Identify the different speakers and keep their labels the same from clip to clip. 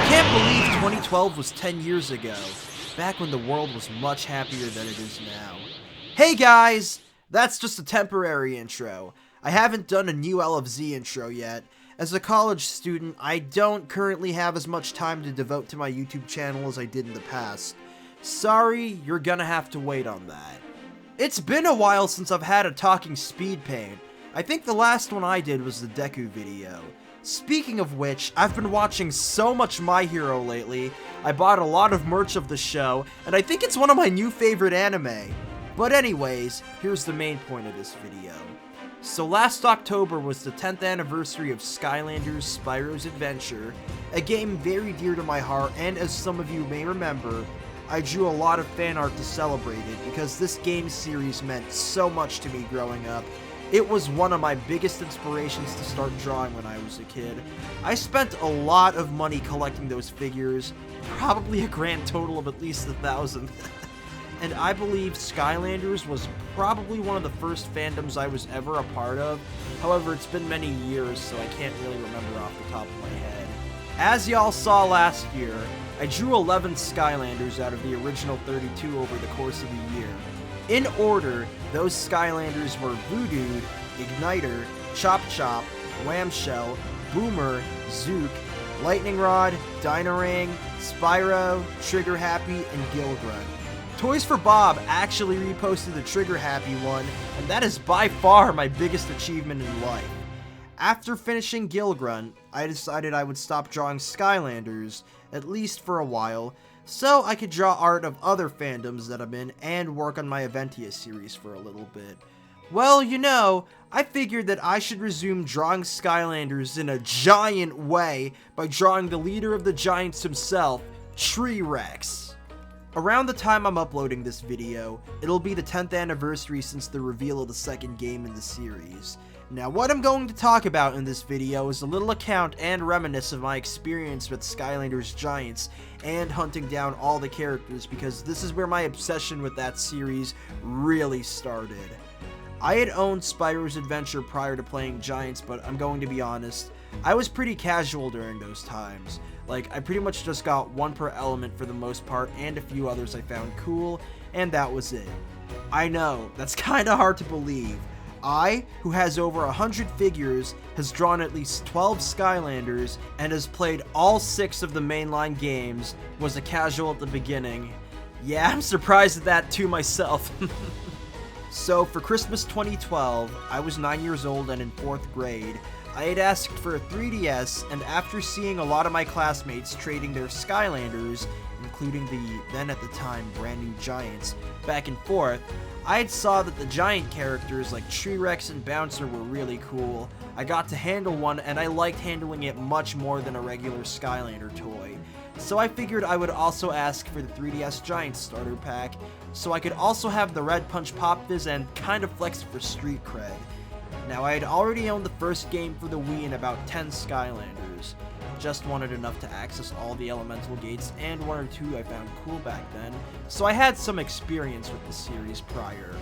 Speaker 1: Can't believe 2012 was 10 years ago, back when the world was much happier than it is now. Hey guys! That's just a temporary intro. I haven't done a new LFZ intro yet. As a college student, I don't currently have as much time to devote to my YouTube channel as I did in the past. Sorry, you're gonna have to wait on that. It's been a while since I've had a talking Speedpaint. I think the last one I did was the Deku video. Speaking of which, I've been watching so much My Hero lately, I bought a lot of merch of the show, and I think it's one of my new favorite anime. But anyways, here's the main point of this video. So last October was the 10th anniversary of Skylanders Spyro's Adventure, a game very dear to my heart, and as some of you may remember, I drew a lot of fan art to celebrate it because this game series meant so much to me growing up. It was one of my biggest inspirations to start drawing when I was a kid. I spent a lot of money collecting those figures, probably a grand total of at least 1,000. And I believe Skylanders was probably one of the first fandoms I was ever a part of. However, it's been many years, so I can't really remember off the top of my head. As y'all saw last year, I drew 11 Skylanders out of the original 32 over the course of the year. In order, those Skylanders were Voodoo, Igniter, Chop Chop, Whamshell, Boomer, Zook, Lightning Rod, Dynarang, Spyro, Trigger Happy, and Gilgrunt. Toys for Bob actually reposted the Trigger Happy one, and that is by far my biggest achievement in life. After finishing Gilgrunt, I decided I would stop drawing Skylanders, at least for a while, so I could draw art of other fandoms that I'm in and work on my Eventia series for a little bit. Well, you know, I figured that I should resume drawing Skylanders in a giant way by drawing the leader of the Giants himself, Treerex. Around the time I'm uploading this video, it'll be the 10th anniversary since the reveal of the second game in the series. Now, what I'm going to talk about in this video is a little account and reminisce of my experience with Skylanders Giants and hunting down all the characters, because this is where my obsession with that series really started. I had owned Spyro's Adventure prior to playing Giants, but I'm going to be honest, I was pretty casual during those times. Like, I pretty much just got one per element for the most part, and a few others I found cool, and that was it. I know, that's kinda hard to believe. I, who has over 100 figures, has drawn at least 12 Skylanders, and has played all 6 of the mainline games, was a casual at the beginning. Yeah, I'm surprised at that too myself. So for Christmas 2012, I was 9 years old and in 4th grade. I had asked for a 3DS, and after seeing a lot of my classmates trading their Skylanders, including the then at the time brand new Giants, back and forth, I had saw that the giant characters like Treerex and Bouncer were really cool. I got to handle one, and I liked handling it much more than a regular Skylander toy. So I figured I would also ask for the 3DS Giants starter pack, so I could also have the Red Punch Pop Fizz and kind of flex for street cred. Now, I had already owned the first game for the Wii and about 10 Skylanders. Just wanted enough to access all the elemental gates, and one or two I found cool back then, so I had some experience with the series prior.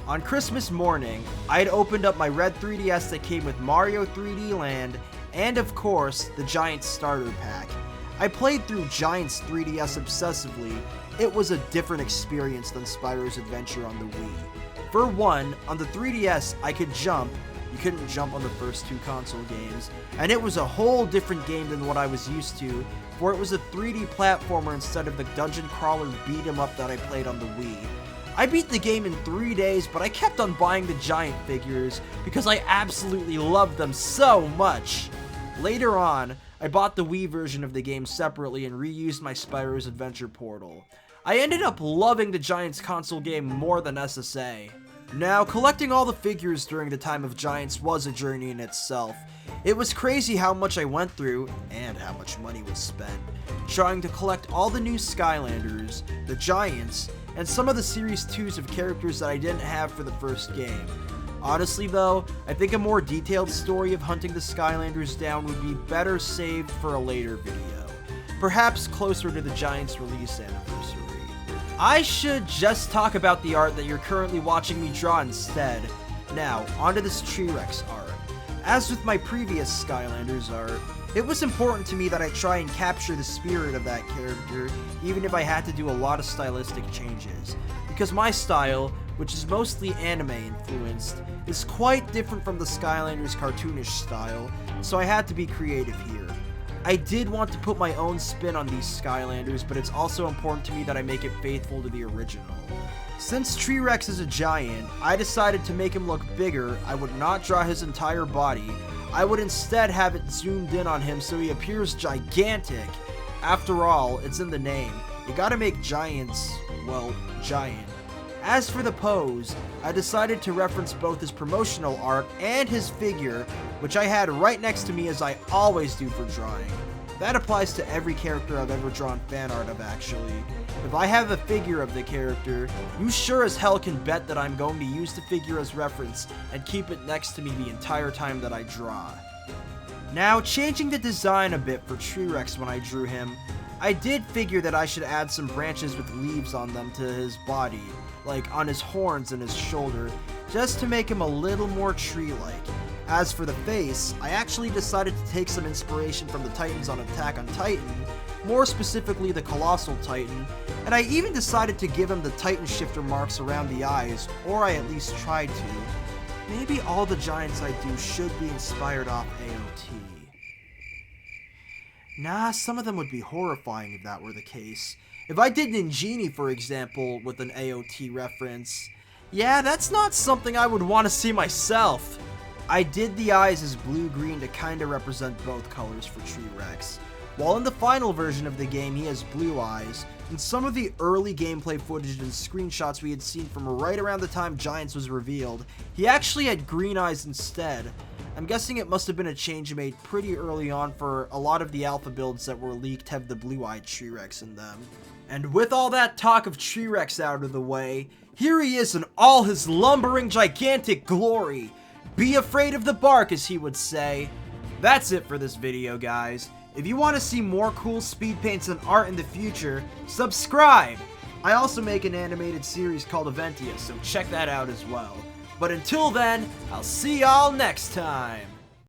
Speaker 1: On Christmas morning, I had opened up my red 3DS that came with Mario 3D Land, and of course, the Giants starter pack. I played through Giants 3DS obsessively. It was a different experience than Spyro's Adventure on the Wii. For one, on the 3DS, I could jump. You couldn't jump on the first 2 console games, and it was a whole different game than what I was used to, for it was a 3D platformer instead of the dungeon crawler beat 'em up that I played on the Wii. I beat the game in 3 days, but I kept on buying the Giant figures because I absolutely loved them so much. Later on, I bought the Wii version of the game separately and reused my Spyro's Adventure portal. I ended up loving the Giants console game more than SSA. Now, collecting all the figures during the time of Giants was a journey in itself. It was crazy how much I went through, and how much money was spent, trying to collect all the new Skylanders, the Giants, and some of the Series 2s of characters that I didn't have for the first game. Honestly though, I think a more detailed story of hunting the Skylanders down would be better saved for a later video, perhaps closer to the Giants' release anniversary. I should just talk about the art that you're currently watching me draw instead. Now, onto this Treerex art. As with my previous Skylanders art, It was important to me that I try and capture the spirit of that character, even if I had to do a lot of stylistic changes, because my style, which is mostly anime influenced, is quite different from the Skylanders cartoonish style, so I had to be creative here. I did want to put my own spin on these Skylanders, but it's also important to me that I make it faithful to the original. Since Treerex is a giant, I decided to make him look bigger. I would not draw his entire body. I would instead have it zoomed in on him so he appears gigantic. After all, it's in the name. You gotta make giants, well, giant. As for the pose, I decided to reference both his promotional art and his figure, which I had right next to me as I always do for drawing. That applies to every character I've ever drawn fan art of, actually. If I have a figure of the character, you sure as hell can bet that I'm going to use the figure as reference and keep it next to me the entire time that I draw. Now, changing the design a bit for Treerex when I drew him, I did figure that I should add some branches with leaves on them to his body, like on his horns and his shoulder, just to make him a little more tree-like. As for the face, I actually decided to take some inspiration from the Titans on Attack on Titan, more specifically the Colossal Titan, and I even decided to give him the Titan shifter marks around the eyes, or I at least tried to. Maybe all the giants I do should be inspired off AOT. Nah, some of them would be horrifying if that were the case. If I did Ninjini, for example, with an AOT reference, yeah, that's not something I would want to see myself. I did the eyes as blue-green to kinda represent both colors for Treerex. While in the final version of the game he has blue eyes, in some of the early gameplay footage and screenshots we had seen from right around the time Giants was revealed, he actually had green eyes instead. I'm guessing it must have been a change made pretty early on, for a lot of the alpha builds that were leaked have the blue-eyed Treerex in them. And with all that talk of Treerex out of the way, here he is in all his lumbering gigantic glory. Be afraid of the bark, as he would say. That's it for this video, guys. If you want to see more cool speed paints and art in the future, subscribe! I also make an animated series called Eventia, so check that out as well. But until then, I'll see y'all next time!